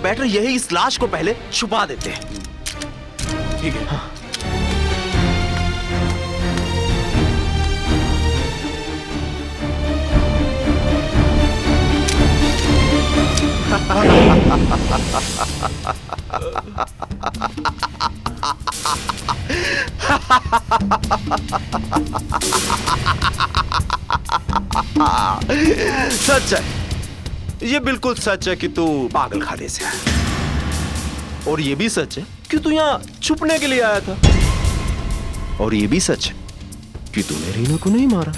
Better यही इस लाश को पहले छुपा देते हैं। ठीक है। हाँ। सच है, ये बिल्कुल सच है कि तू पागल खाने से है, और ये भी सच है कि तू यहाँ छुपने के लिए आया था, और ये भी सच है कि तूने रीना को नहीं मारा।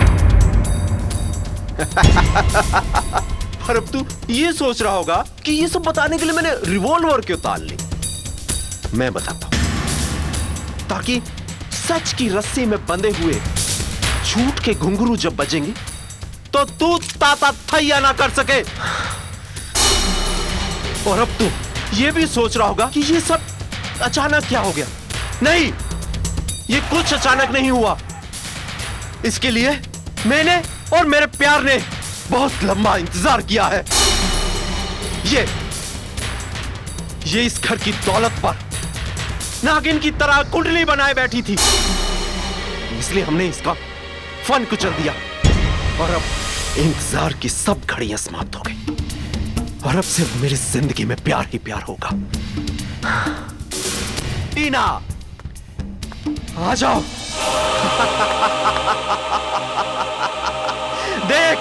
और अब तू ये सोच रहा होगा कि ये सब बताने के लिए मैंने रिवॉल्वर क्यों तान ली। मैं बताता हूं, ताकि सच की रस्सी में बंधे हुए झूठ के घुंघरू जब बजेंगे तो तू ताता थैया ना कर सके। और अब तू ये भी सोच रहा होगा कि ये सब अचानक क्या हो गया। नहीं, ये कुछ अचानक नहीं हुआ। इसके लिए मैंने और मेरे प्यार ने बहुत लंबा इंतजार किया है। ये इस घर की दौलत पर नागिन की तरह कुंडली बनाए बैठी थी, इसलिए हमने इसका फन कुचल दिया। और अब इंतजार की सब घड़ियां समाप्त हो गई, और अब सिर्फ मेरी जिंदगी में प्यार ही प्यार होगा। टीना, आ जाओ। देख,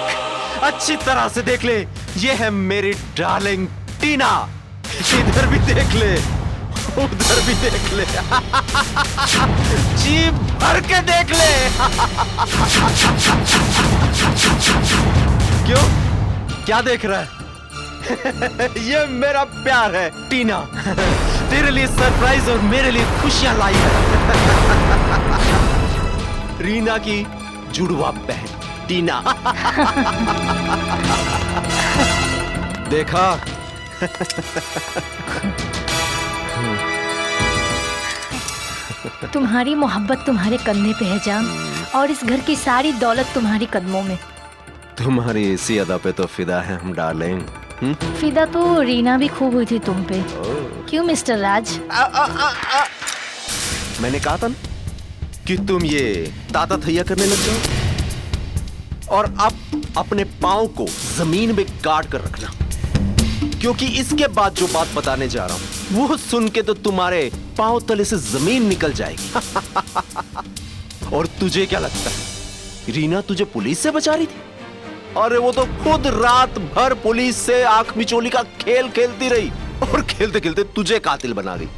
अच्छी तरह से देख ले, ये है मेरी डार्लिंग टीना। इधर भी देख ले, उधर भी देख ले, जी भर के देख ले। क्यों, क्या देख रहा है? ये मेरा प्यार है टीना, तेरे लिए सरप्राइज और मेरे लिए खुशियां लाई है। रीना की जुड़वा बहन टीना। देखा? तुम्हारी मोहब्बत तुम्हारे कंधे पे है जान, और इस घर की सारी दौलत तुम्हारी कदमों में। तुम्हारी इसी अदा पे तो फिदा है हम डार्लिंग। फिदा तो रीना भी खूब हुई थी तुम पे। क्यों मिस्टर राज? मैंने कहा था ना कि तुम ये ताता थैया करने लग जाओ, और अब अपने पांव को जमीन में गाड़ कर रखना, क्योंकि इसके बाद जो बात बताने जा रहा हूं वो सुन के तो तुम्हारे पांव तले से जमीन निकल जाएगी। और तुझे क्या लगता है रीना तुझे पुलिस से बचा रही थी? अरे वो तो खुद रात भर पुलिस से आंख मिचोली का खेल खेलती रही, और खेलते खेलते तुझे कातिल बना गई।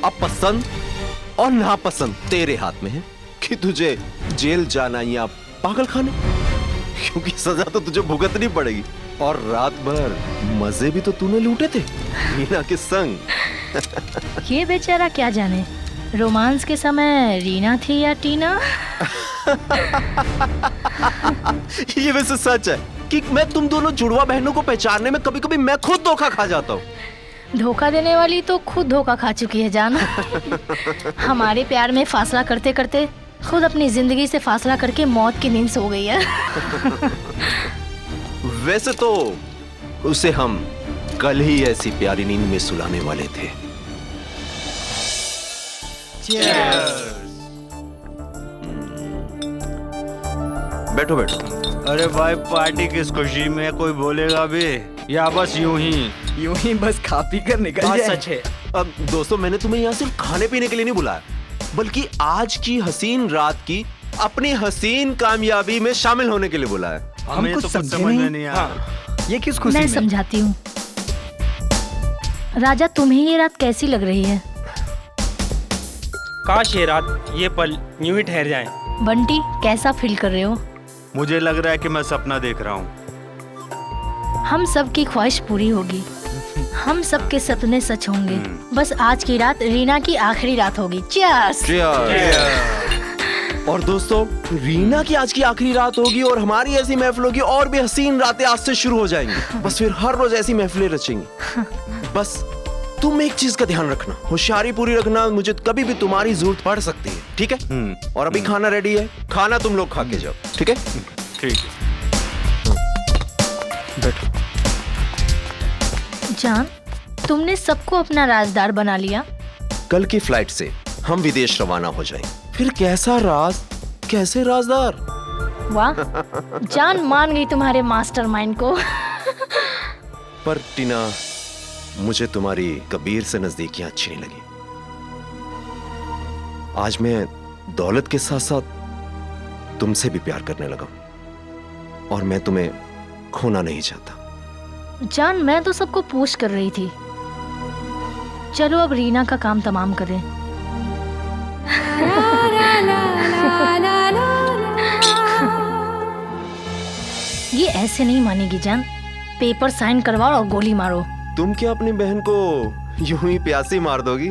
अब पसंद और नापसंद तेरे हाथ में है कि तुझे जेल जाना या पागल खाने, क्योंकि सजा तो तुझे भुगतनी पड़ेगी। और रात भर मजे भी तो तूने लूटे थे रीना के संग। ये बेचारा क्या जाने रोमांस के समय रीना थी या टीना। ये वैसे सच है कि मैं तुम दोनों जुड़वा बहनों को पहचानने में कभी कभी मैं खुद धोखा खा जाता हूँ। धोखा देने वाली तो खुद धोखा खा चुकी है जान। हमारे प्यार में फासला करते करते खुद अपनी जिंदगी से फासला करके मौत की नींद सो गई है। वैसे तो उसे हम कल ही ऐसी प्यारी नींद में सुलाने वाले थे। बैठो बैठो। अरे भाई, पार्टी किस खुशी में, कोई बोलेगा भी या बस यूं ही बस खा पी कर निकल जाए। सच है। अब दोस्तों, मैंने तुम्हें यहाँ सिर्फ खाने पीने के लिए नहीं बुलाया, बल्कि आज की हसीन रात की अपनी हसीन कामयाबी में शामिल होने के लिए बुलाया। हमें तो कुछ समझ में नहीं आया। ये किस खुशी मैं में? समझाती हूँ। राजा, तुम्हें ये रात कैसी लग रही है? काश ये रात, ये पल यूं ही ठहर जाएं। बंटी, कैसा फील कर रहे हो? मुझे लग रहा है कि मैं सपना देख रहा हूँ। हम सब की ख्वाहिश पूरी होगी, हम सब के सपने सच होंगे। बस आज की रात रीना की आखिरी रात होगी। Cheers! और दोस्तों, रीना की आज की आखिरी रात होगी, और हमारी ऐसी महफिल होगी, और भी हसीन रातें आज से शुरू हो जाएंगी। बस फिर हर रोज ऐसी महफिलें रचेंगी। बस तुम एक चीज का ध्यान रखना, होशियारी पूरी रखना, मुझे कभी भी तुम्हारी जरूरत पड़ सकती है, ठीक है? और अभी खाना रेडी है, खाना तुम लोग खा के जाओ, ठीक है? ठीक है। बैठो। जान, तुमने सबको अपना राजदार बना लिया। कल की फ्लाइट से हम विदेश रवाना हो जाएंगे। फिर कैसा राज, कैसे राजदार? वाह, जान मान गई तुम्हारे मास्टरमाइंड को। पर टीना, मुझे तुम्हारी कबीर से नजदीकियां अच्छी नहीं लगी। आज मैं दौलत के साथ साथ तुमसे भी प्यार करने लगा और मैं तुम्हें खोना नहीं चाहता। जान, मैं तो सबको पूछ कर रही थी। चलो अब रीना का काम तमाम करें। ये ऐसे नहीं मानेगी जान। पेपर साइन करवाओ और गोली मारो। तुम क्या अपनी बहन को यूं ही प्यासी मार दोगी?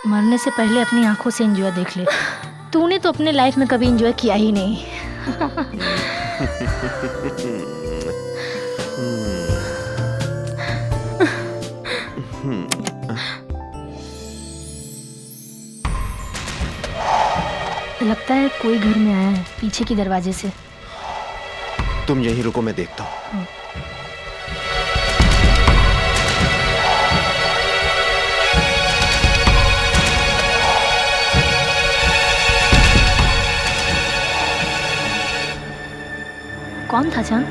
मरने से पहले अपनी आंखों से एंजॉय देख ले। तूने तो अपने लाइफ में कभी एंजॉय किया ही नहीं। लगता है कोई घर में आया है पीछे की दरवाजे से। तुम यहीं रुको, मैं देखता हूं। कौन था जान?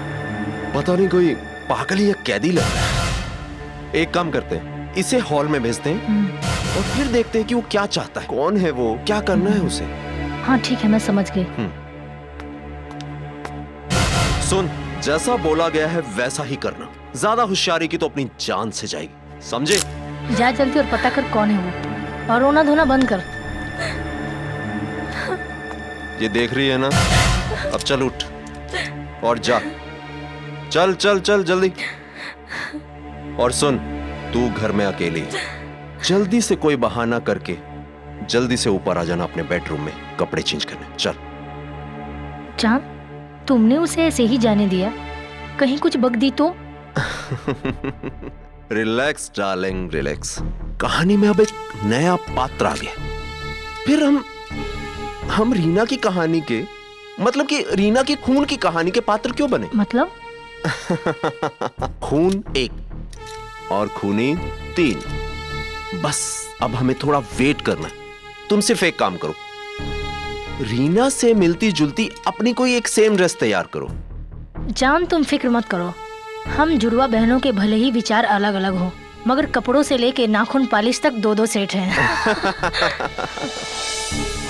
पता नहीं, कोई पागल या कैदी लग रहा है। एक काम करते हैं, इसे हॉल में भेजते हैं और फिर देखते हैं कि वो क्या चाहता है, कौन है वो, क्या करना है उसे। हाँ ठीक है, मैं समझ गई। सुन, जैसा बोला गया है वैसा ही करना। ज्यादा होशियारी की तो अपनी जान से जाएगी, समझे? जा जल्दी और पता कर कौन है वो, और रोना धोना बंद कर। ये देख रही है ना? अब चल उठ और जा। चल चल चल जल्दी। और सुन, तू घर में अकेली है। जल्दी से कोई बहाना करके जल्दी से ऊपर आ जाना अपने बेडरूम में कपड़े चेंज करने। चल। जान, तुमने उसे ऐसे ही जाने दिया? कहीं कुछ बक दी तो? Relax darling, relax. कहानी में अब एक नया पात्र आ गया। फिर हम रीना की कहानी के, मतलब कि रीना की खून की कहानी के पात्र क्यों बने? मतलब? खून 1 और खूनी 3। बस अब हमें थोड़ा वेट करना है। तुम सिर्फ एक काम करो, रीना से मिलती जुलती अपनी कोई एक सेम ड्रेस तैयार करो। जान, तुम फिक्र मत करो। हम जुड़वा बहनों के भले ही विचार अलग अलग हो, मगर कपड़ों से लेके नाखून पालिश तक 2-2 सेट हैं।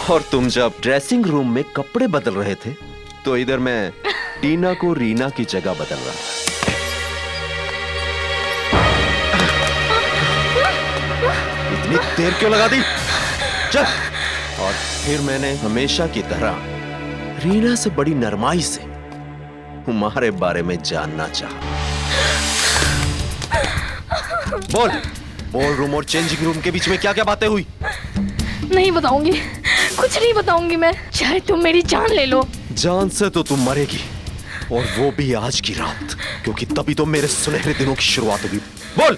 और तुम जब ड्रेसिंग रूम में कपड़े बदल रहे थे तो इधर मैं टीना को रीना की जगह बदल रहा था। इतनी देर क्यों लगा दी? चल। और फिर मैंने हमेशा की तरह रीना से बड़ी नरमाई से तुम्हारे बारे में जानना चाहा। बोल, रूम और चेंजिंग रूम के बीच में क्या क्या बातें हुई? नहीं बताऊंगी, कुछ नहीं बताऊंगी मैं, चाहे तुम मेरी जान ले लो। जान से तो तुम मरेगी, और वो भी आज की रात, क्योंकि तभी तो मेरे सुनहरे दिनों की शुरुआत होगी। बोल।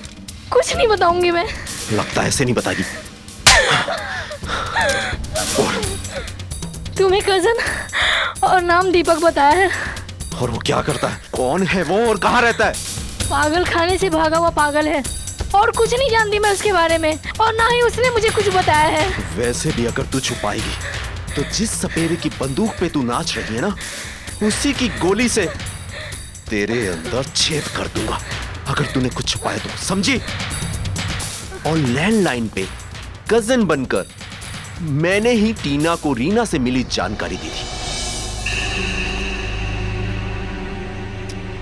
कुछ नहीं बताऊंगी मैं। लगता है ऐसे नहीं बताएगी। तुम्हें कजन और नाम दीपक बताया है। और वो क्या करता है? कौन है वो और कहाँ रहता है? पागल खाने से भागा हुआ पागल है, और कुछ नहीं जानती मैं उसके बारे में, और ना ही उसने मुझे कुछ बताया है। वैसे भी अगर तू छुपाएगी तो जिस सपेरे की बंदूक पे तू नाच रही है ना, उसी की गोली से तेरे अंदर छेद कर दूंगा अगर तूने कुछ छुपाया तो, समझी? और लैंडलाइन पे कजन बनकर मैंने ही टीना को रीना से मिली जानकारी दी थी।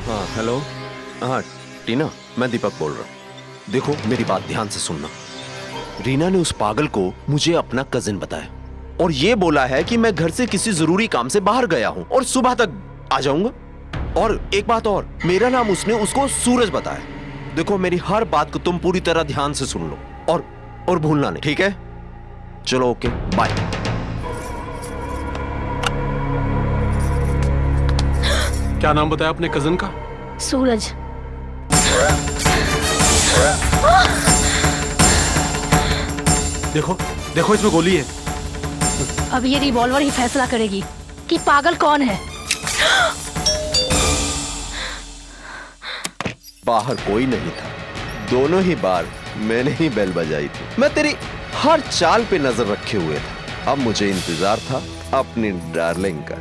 हाँ हेलो। हाँ टीना, मैं दीपक बोल रहा हूं। देखो मेरी बात ध्यान से सुनना। रीना ने उस पागल को मुझे अपना कजिन बताया और ये बोला है कि मैं घर से किसी जरूरी काम से बाहर गया हूं और सुबह तक आ जाऊंगा। और एक बात और, मेरा नाम उसने उसको सूरज बताया। देखो मेरी हर बात को तुम पूरी तरह ध्यान से सुन लो और भूलना नहीं, ठीक है? चलो ओके, बाय। क्या नाम बताया अपने कजन का? सूरज। देखो देखो, इसमें गोली है। अब ये रिवॉल्वर ही फैसला करेगी कि पागल कौन है। बाहर कोई नहीं था। दोनों ही बार मैंने ही बेल बजाई थी। मैं तेरी हर चाल पे नजर रखे हुए था। अब मुझे इंतजार था अपनी डार्लिंग का।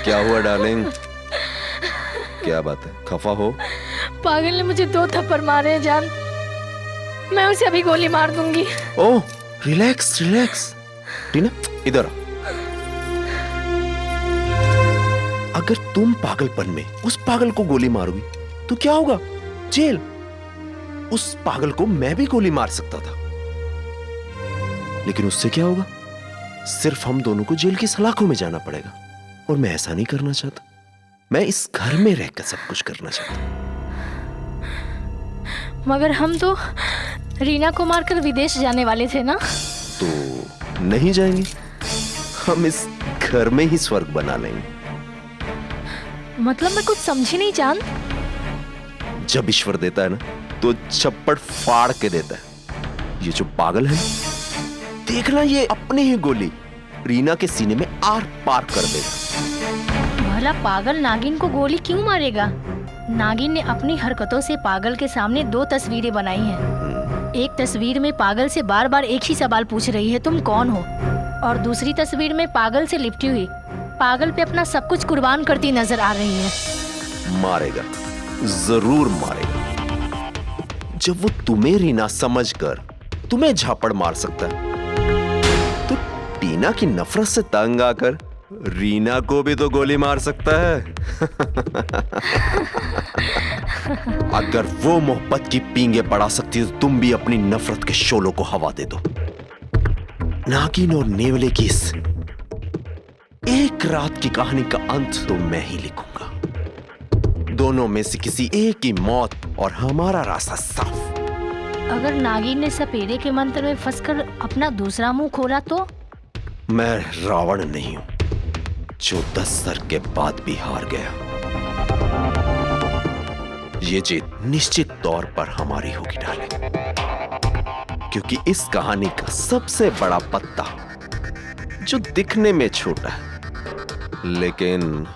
क्या हुआ डार्लिंग? क्या बात है, खफा हो? पागल ने मुझे 2 थप्पड़ मारे हैं जान। मैं उसे अभी गोली मार दूंगी। ओह रिलैक्स रिलैक्स। टीना इधर आओ। अगर तुम पागलपन में उस पागल को गोली मारोगी तो क्या होगा? जेल। उस पागल को मैं भी गोली मार सकता था, लेकिन उससे क्या होगा? सिर्फ हम दोनों को जेल की सलाखों में जाना पड़ेगा, और मैं ऐसा नहीं करना चाहता। मैं इस घर में रहकर सब कुछ करना चाहता हूं। मगर हम तो रीना को मारकर विदेश जाने वाले थे ना। तो नहीं जाएंगे, हम इस घर में ही स्वर्ग बना लेंगे। मतलब मैं कुछ समझी नहीं जान। जब ईश्वर देता है ना तो छप्पड़ फाड़ के देता है। ये जो पागल है, देखना ये अपनी ही गोली रीना के सीने में आर पार कर देगा। भला पागल नागिन को गोली क्यों मारेगा? नागिन ने अपनी हरकतों से पागल के सामने 2 तस्वीरें बनाई हैं। एक तस्वीर में पागल से बार बार एक ही सवाल पूछ रही है, तुम कौन हो? और दूसरी तस्वीर में पागल से लिपटी हुई पागल पे अपना सब कुछ कुर्बान करती नजर आ रही है। मारेगा, जरूर मारेगा। जब वो तुम्हें रीना समझकर तुम्हें झापड़ मार सकता है, तो टीना की नफरत से तंग आकर रीना को भी तो गोली मार सकता है। अगर वो मोहब्बत की पींगे बढ़ा सकती है तो तुम भी अपनी नफरत के शोलों को हवा दे दो। नागिन और नेवले की इस एक रात की कहानी का अंत तो मैं ही लिखूंगा। दोनों में से किसी एक की मौत और हमारा रास्ता साफ। अगर नागिन ने सपेरे के मंत्र में फंसकर अपना दूसरा मुंह खोला तो? मैं रावण नहीं हूं जो 10 सर के बाद भी हार गया। ये जीत निश्चित तौर पर हमारी होगी डाले, क्योंकि इस कहानी का सबसे बड़ा पत्ता, जो दिखने में छोटा है लेकिन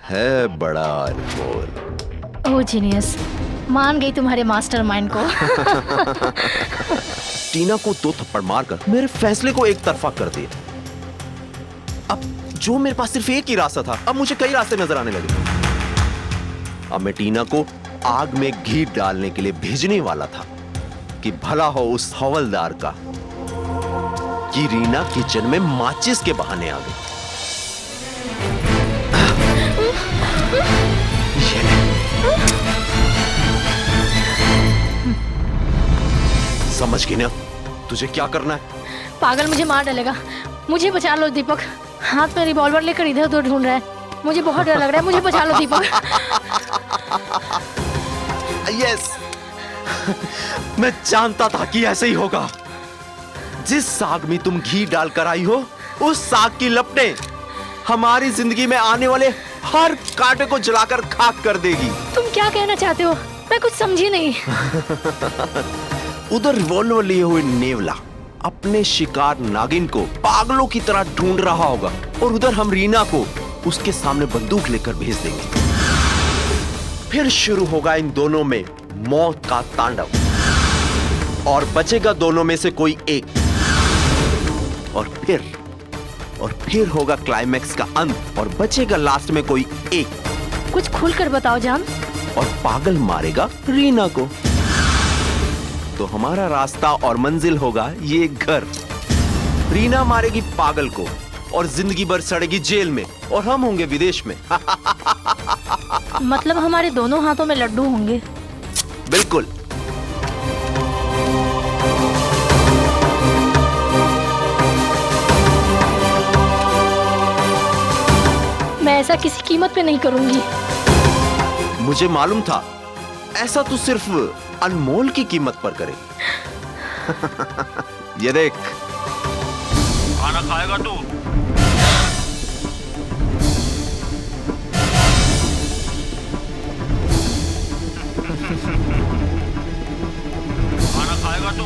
है बड़ा अनमोल। ओह जीनियस, मान गई तुम्हारे मास्टरमाइंड को। टीना को 2 थप्पड़ मारकर मेरे फैसले को एक तरफा कर दिया। अब जो मेरे पास सिर्फ एक ही रास्ता था, अब मुझे कई रास्ते नजर आने लगे। अब मैं टीना को आग में घी डालने के लिए भेजने वाला था कि भला हो उस हवलदार का कि रीना किचन में माचिस के बहाने आ गई। समझ गई ना तुझे क्या करना है? पागल मुझे मार डालेगा। मुझे बचा लो दीपक। हाथ में रिवॉल्वर लेकर इधर उधर ढूंढ रहा है। मुझे बहुत डर लग रहा है। मुझे बचा लो दीपक। यस, मैं जानता था कि ऐसे ही होगा। जिस साग में तुम घी डालकर आई हो, उस साग की लपटें हमारी जिंदगी में आने वाले हर कांटे को जलाकर खाक कर देगी। तुम क्या कहना चाहते हो? मैं कुछ समझी नहीं। उधर रिवॉल्वर लिए हुए नेवला अपने शिकार नागिन को पागलों की तरह ढूंढ रहा होगा, और उधर हम रीना को उसके सामने बंदूक लेकर भेज देंगे। फिर शुरू होगा इन दोनों में मौत का तांडव, और बचेगा दोनों में से कोई एक। और फिर होगा क्लाइमैक्स का अंत, और बचेगा लास्ट में कोई एक। कुछ खुलकर बताओ जान। और पागल मारेगा रीना को। तो हमारा रास्ता और मंजिल होगा ये घर। रीना मारेगी पागल को और जिंदगी भर सड़ेगी जेल में, और हम होंगे विदेश में। मतलब हमारे दोनों हाथों में लड्डू होंगे। बिल्कुल। मैं ऐसा किसी कीमत पे नहीं करूंगी। मुझे मालूम था ऐसा तू सिर्फ अनमोल की कीमत पर करे। ये देख, खाना खाएगा तू? खाना खाएगा तू?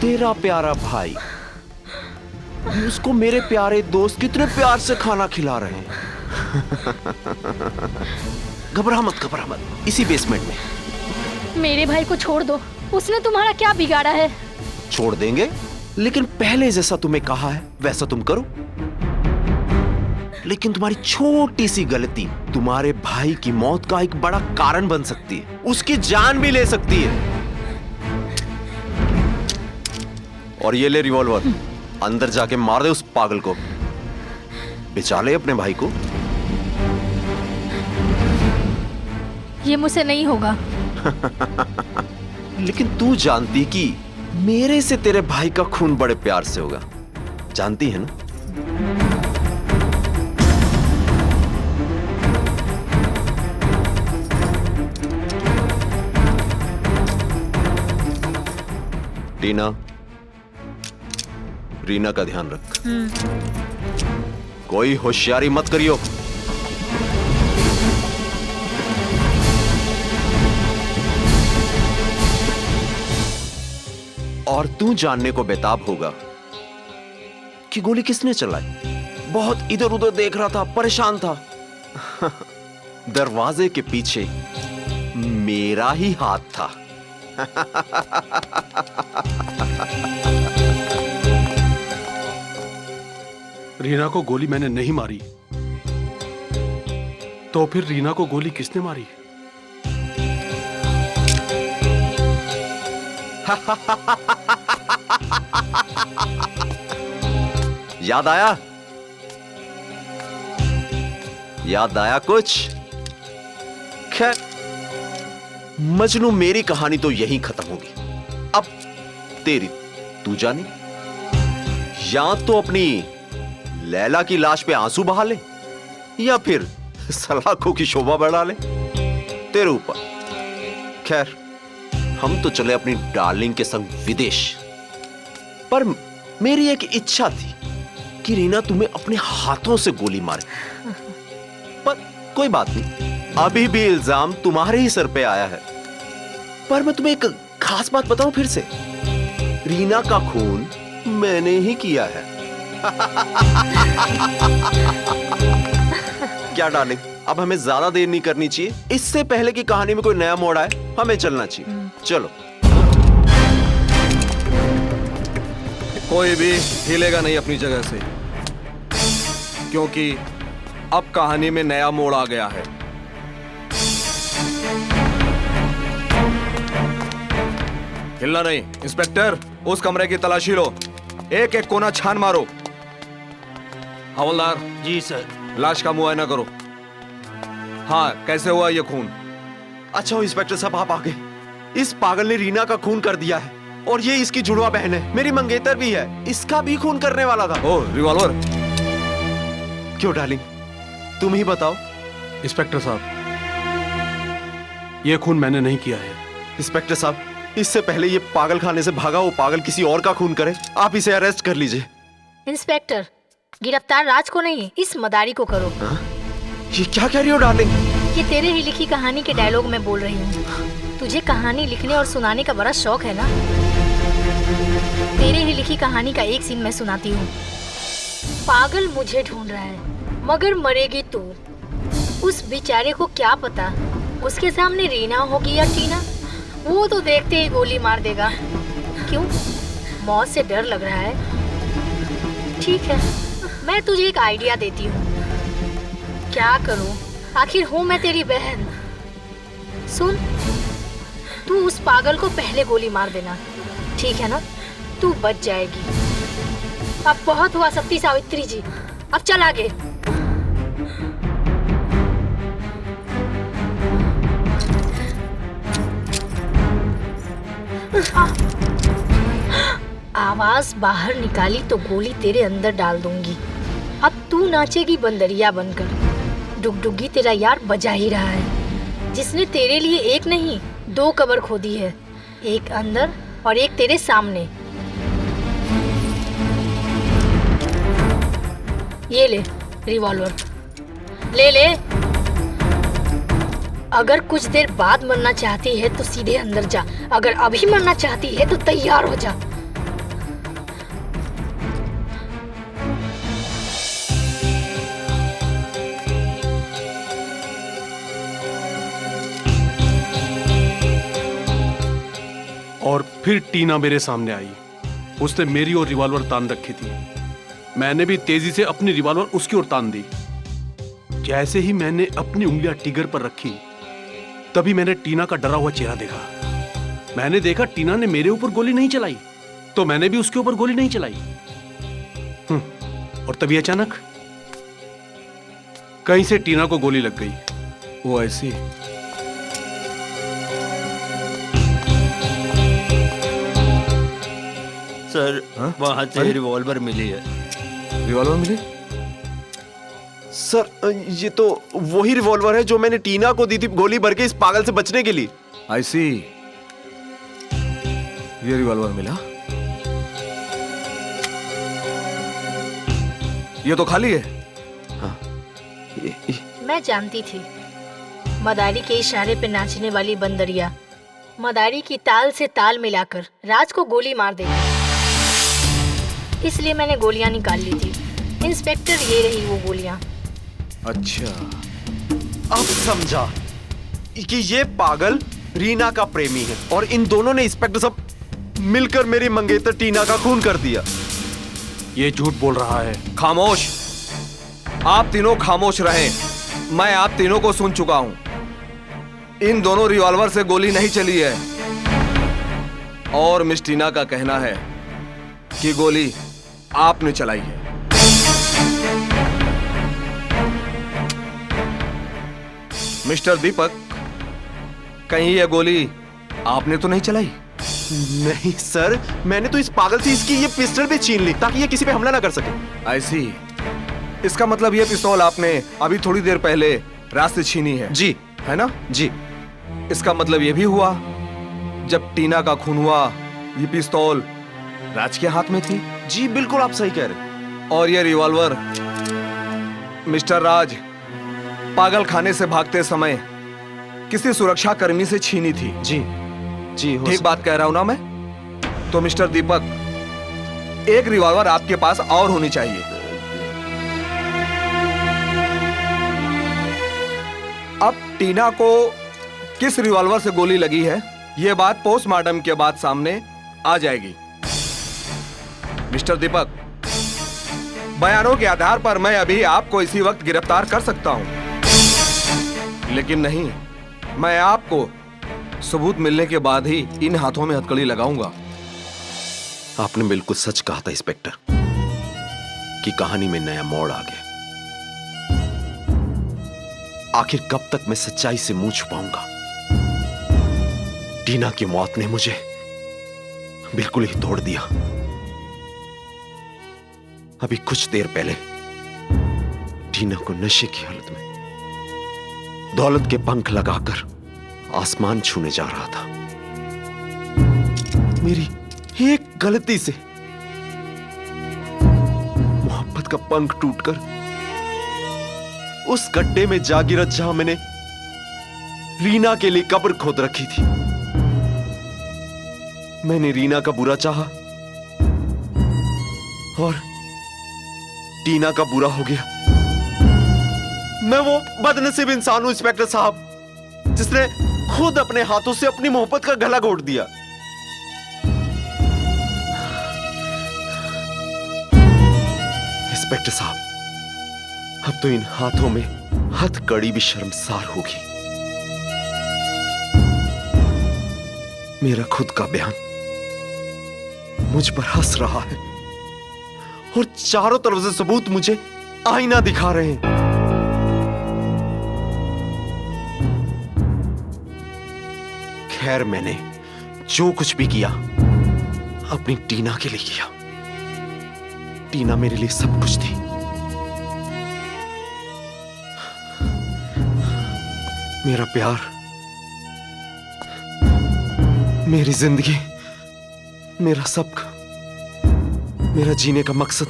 तेरा प्यारा भाई, उसको मेरे प्यारे दोस्त कितने प्यार से खाना खिला रहे हैं। घबरा मत, इसी बेसमेंट में। मेरे भाई को छोड़ दो, उसने तुम्हारा क्या बिगाड़ा है? छोड़ देंगे, लेकिन पहले जैसा तुम्हें कहा है वैसा तुम करो। लेकिन तुम्हारी छोटी सी गलती तुम्हारे भाई की मौत का एक बड़ा कारण बन सकती है, उसकी जान भी ले सकती है। और ये ले रिवॉल्वर, अंदर जाके मार दे उस पागल को, बचा ले अपने भाई को। ये मुझसे नहीं होगा। लेकिन तू जानती कि मेरे से तेरे भाई का खून बड़े प्यार से होगा, जानती है ना? टीना, रीना का ध्यान रख। कोई होशियारी मत करियो। और तू जानने को बेताब होगा कि गोली किसने चलाई। बहुत इधर उधर देख रहा था, परेशान था। दरवाजे के पीछे मेरा ही हाथ था। रीना को गोली मैंने नहीं मारी, तो फिर रीना को गोली किसने मारी? याद आया? याद आया कुछ? खैर, मजनू मेरी कहानी तो यहीं खत्म होगी। अब तेरी, तू जाने, या तो अपनी लैला की लाश पे आंसू बहा ले, या फिर सलाखों की शोभा बढ़ा ले, तेरे ऊपर। खैर, हम तो चले अपनी डार्लिंग के संग विदेश। पर मेरी एक इच्छा थी कि रीना तुम्हें अपने हाथों से गोली मारे। पर कोई बात नहीं, अभी भी इल्जाम तुम्हारे ही सर पे आया है। पर मैं तुम्हें एक खास बात बताऊं फिर से, रीना का खून मैंने ही किया है। क्या डार्लिंग, अब हमें ज्यादा देर नहीं करनी चाहिए, इससे पहले कि कहानी में कोई नया मोड़ आए। हमें चलना चाहिए, चलो। कोई भी हिलेगा नहीं अपनी जगह से, क्योंकि अब कहानी में नया मोड़ आ गया है। हिलना नहीं। इंस्पेक्टर, उस कमरे की तलाशी लो, एक एक कोना छान मारो। हवलदार जी सर। लाश का मुआयना करो। हाँ, कैसे हुआ ये खून? अच्छा हो इंस्पेक्टर साहब, आप आ गए। इस पागल ने रीना का खून कर दिया है, और ये इसकी जुड़वा बहन है, मेरी मंगेतर भी है, इसका भी खून करने वाला था। ओह, रिवॉल्वर। क्यों डार्लिंग, तुम ही बताओ। इंस्पेक्टर साहब, यह खून मैंने नहीं किया है। इंस्पेक्टर साहब, इससे पहले ये पागल खाने से भागा वो पागल किसी और का खून करे, आप इसे अरेस्ट कर लीजिए। इंस्पेक्टर, गिरफ्तार राज को नहीं, इस मदारी को करो। हा? ये क्या कह रही हो डार्लिंग? ये तेरे ही लिखी कहानी के डायलॉग में बोल रही हूँ। तुझे कहानी लिखने और सुनाने का बड़ा शौक है ना? तेरे ही लिखी कहानी का एक सीन मैं सुनाती हूँ। पागल मुझे ढूंढ रहा है, मगर मरेगी तू। उस बेचारे को क्या पता उसके सामने रीना होगी या टीना, वो तो देखते ही गोली मार देगा। क्यों, मौत से डर लग रहा है? ठीक है, मैं तुझे एक आइडिया देती हूँ। क्या करूँ, आखिर हूँ मैं तेरी बहन। सुन, तू उस पागल को पहले गोली मार देना, ठीक है ना? तू बच जाएगी। अब बहुत हुआ सती सावित्री जी, अब चल आगे। आवाज बाहर निकाली तो गोली तेरे अंदर डाल दूंगी। अब तू नाचेगी बंदरिया बनकर। डुगडुगी तेरा यार बजा ही रहा है, जिसने तेरे लिए एक नहीं 2 कब्र खोदी है, एक अंदर और एक तेरे सामने। ये ले रिवॉल्वर, ले ले। अगर कुछ देर बाद मरना चाहती है तो सीधे अंदर जा, अगर अभी मरना चाहती है तो तैयार हो जा। फिर टीना मेरे सामने आई। उसने मेरी ओर रिवॉल्वर तान रखी थी। मैंने भी तेजी से अपनी रिवॉल्वर उसकी ओर तान दी। जैसे ही मैंने अपनी उंगलियां ट्रिगर पर रखी, तभी मैंने टीना का डरा हुआ चेहरा देखा। मैंने देखा टीना ने मेरे ऊपर गोली नहीं चलाई, तो मैंने भी उसके ऊपर गोली नहीं चलाई। और तभी अचानक कहीं से टीना को गोली लग गई। वो ऐसी सर हाँ? वहां से अरे? रिवॉल्वर मिली है। रिवॉल्वर मिली? सर ये तो वही रिवॉल्वर है जो मैंने टीना को दी थी गोली भर के इस पागल से बचने के लिए। आई सी। ये रिवॉल्वर मिला? ये तो खाली है। मैं जानती थी मदारी के इशारे पे नाचने वाली बंदरिया मदारी की ताल से ताल मिलाकर राज को गोली मार देगी, इसलिए मैंने गोलियां निकाल ली थी। इंस्पेक्टर, ये रही वो गोलियां। अच्छा, अब समझा कि ये पागल रीना का प्रेमी है और इन दोनों ने इंस्पेक्टर साहब मिलकर मेरी मंगेतर टीना का खून कर दिया। ये झूठ बोल रहा है। खामोश। आप तीनों खामोश रहें। मैं आप तीनों को सुन चुका हूं। इन दोनों रिवॉल्वर से गोली नहीं चली है और मिस टीना का कहना है कि गोली आपने चलाई है। मिस्टर दीपक, कहीं यह गोली आपने तो नहीं चलाई? नहीं सर, मैंने तो इस पागल से इसकी ये पिस्टल भी छीन ली ताकि ये किसी पे हमला ना कर सके। ऐसी, इसका मतलब ये पिस्तौल आपने अभी थोड़ी देर पहले रास्ते छीनी है? जी है ना? जी। इसका मतलब ये भी हुआ जब टीना का खून हुआ ये पिस्तौल राज के हाथ में थी? जी बिल्कुल, आप सही कह रहे हैं। और ये रिवॉल्वर मिस्टर राज पागल खाने से भागते समय किसी सुरक्षा कर्मी से छीनी थी। जी जी, हो ठीक सकता- बात कह रहा हूं ना मैं? तो मिस्टर दीपक, एक रिवॉल्वर आपके पास और होनी चाहिए। अब टीना को किस रिवॉल्वर से गोली लगी है, यह बात पोस्टमार्टम के बाद सामने आ जाएगी। मिस्टर दीपक, बयानों के आधार पर मैं अभी आपको इसी वक्त गिरफ्तार कर सकता हूं, लेकिन नहीं, मैं आपको सबूत मिलने के बाद ही इन हाथों में हथकड़ी लगाऊंगा। आपने बिल्कुल सच कहा था इंस्पेक्टर कि कहानी में नया मोड़ आ गया। आखिर कब तक मैं सच्चाई से मुंह छुपाऊंगा? टीना की मौत ने मुझे बिल्कुल ही तोड़ दिया। अभी कुछ देर पहले टीना को नशे की हालत में दौलत के पंख लगाकर आसमान छूने जा रहा था। मेरी एक गलती से मोहब्बत का पंख टूटकर उस गड्ढे में जा गिरा जहां मैंने रीना के लिए कब्र खोद रखी थी। मैंने रीना का बुरा चाहा और टीना का बुरा हो गया। मैं वो बदनसीब इंसान हूं इंस्पेक्टर साहब, जिसने खुद अपने हाथों से अपनी मोहब्बत का गला घोट दिया। इंस्पेक्टर साहब, अब तो इन हाथों में हथकड़ी भी शर्मसार होगी। मेरा खुद का बयान मुझ पर हंस रहा है और चारों तरफ से सबूत मुझे आईना दिखा रहे हैं। खैर, मैंने जो कुछ भी किया अपनी टीना के लिए किया। टीना मेरे लिए सब कुछ थी। मेरा प्यार, मेरी जिंदगी, मेरा सब, मेरा जीने का मकसद,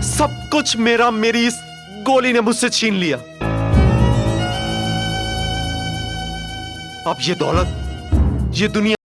सब कुछ मेरी इस गोली ने मुझसे छीन लिया। अब ये दौलत, ये दुनिया